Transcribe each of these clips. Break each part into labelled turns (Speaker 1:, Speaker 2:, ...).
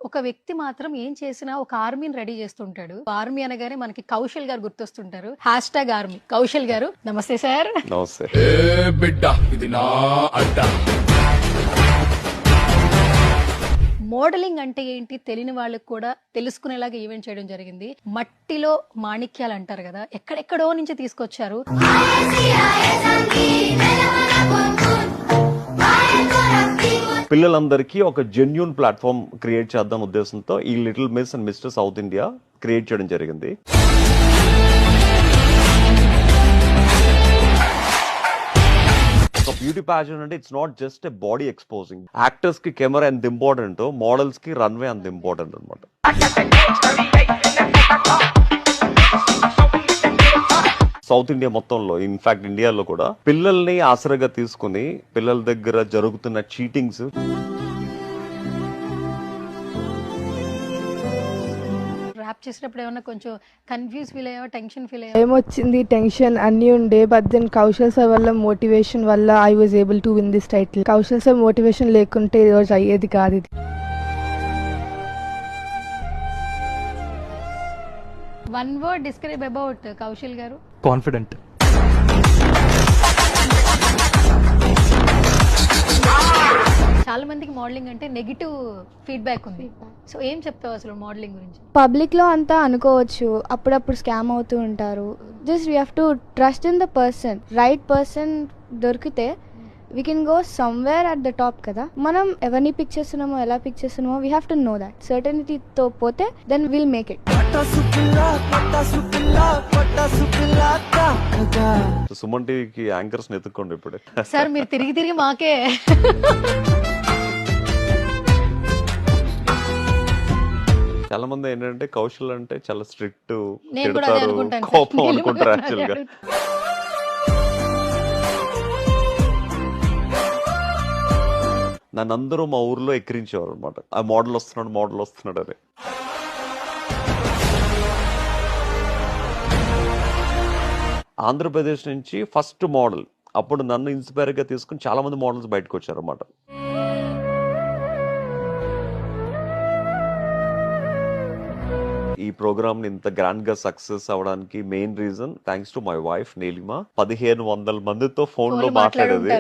Speaker 1: ఒక వ్యక్తి మాత్రం ఏం చేసినా ఒక ఆర్మీని రెడీ చేస్తుంటాడు. ఆర్మీ అనగానే మనకి కౌశల్ గారు గుర్తొస్తుంటారు. #ఆర్మీ కౌశల్ గారు, నమస్తే సార్.
Speaker 2: నమస్తే.
Speaker 3: బిడ్డ ఇది నా అడ్డ.
Speaker 1: మోడలింగ్ అంటే ఏంటి తెలియని వాళ్ళకి కూడా తెలుసుకునేలాగా ఈవెంట్ చేయడం జరిగింది. మట్టిలో మాణిక్యాలు అంటారు కదా, ఎక్కడెక్కడో నుంచి తీసుకొచ్చారు.
Speaker 2: పిల్లలందరికీ ఒక జెన్యూన్ ప్లాట్ఫామ్ క్రియేట్ చేద్దాం ఉద్దేశంతో ఈ little miss and mister south India create చేయడం జరిగింది. బ్యూటీ ప్యాజెంట్ అంటే it's not just a body exposing. Actors కి కెమెరా ఎంత ఇంపార్టెంట్, మోడల్స్ కి రన్వే అంత ఇంపార్టెంట్ అనమాట. సౌత్ ఇండియా మొత్తంలో, ఇన్ఫాక్ట్ ఇండియాలో కూడా పిల్లల్ని ఆసరాగా తీసుకుని పిల్లల దగ్గర జరుగుతున్న చీటింగ్స్,
Speaker 1: ర్యాప్ చేసినప్పుడు ఏమన్నా కొంచెం కన్ఫ్యూజ్ ఫీల్ అయ్యావా, టెన్షన్ ఫీల్ అయ్యావా?
Speaker 4: ఏమొచ్చింది, టెన్షన్ అన్నీ ఉండే. బట్ దెన్ కౌశల్ సార్ వల్ల, మోటివేషన్ వల్ల I was able to win this title. Kaushal sir motivation లేకుంటే ఈ రోజు అయ్యేది కాదు ఇది.
Speaker 1: One word describe about Kaushal గారు.
Speaker 5: కాన్ఫిడెంట్.
Speaker 1: చాలా మందికి మోడలింగ్ అంటే నెగిటివ్ ఫీడ్బ్యాక్ ఉంది. సో ఏం చెప్తావు అసలు మోడలింగ్ గురించి?
Speaker 6: పబ్లిక్ లో అంతా అనుకోవచ్చు, అప్పుడప్పుడు స్కామ్ అవుతూ ఉంటారు. Just we have to trust in the person. Right person దొరికితే we can go somewhere at the top కదా. మనం ఎవరిని పిక్ చేస్తున్నామో, ఎలా పిక్ చేస్తున్నామో, we have to know that. సర్టనిటీతో పోతే then will make it.
Speaker 2: Suman టీవీకి యాంకర్స్ ఎత్తుక్కోండి ఇప్పుడే.
Speaker 1: సార్ మీరు తిరిగి తిరిగి మాకే.
Speaker 2: చాలా మంది ఏంటంటే కౌశల్ అంటే చాలా స్ట్రిక్ట్,
Speaker 1: నేను కూడా అదే అనుకుంటాను.
Speaker 2: కోపం అనుకుంటారు యాక్చువల్ గా. నన్ను అందరూ మా ఊర్లో ఎక్కిరించేవారు అనమాట, ఆ మోడల్ వస్తున్నాడు అని. ఆంధ్రప్రదేశ్ నుంచి ఫస్ట్ మోడల్, అప్పుడు నన్ను ఇన్స్పైర్ గా తీసుకుని చాలా మంది మోడల్స్ బయటకు వచ్చారు అనమాట. ఈ ప్రోగ్రామ్ ని ఇంత గ్రాండ్ గా సక్సెస్ అవడానికి main reason thanks to my wife Neelima. 1500 మందితో ఫోన్ లో మాట్లాడేది.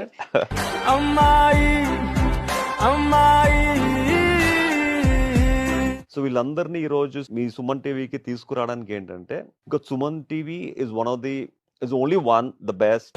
Speaker 2: సో వీళ్ళందరినీ ఈ రోజు మీ సుమన్ టీవీకి తీసుకురావడానికి ఏంటంటే, Suman TV is only one the best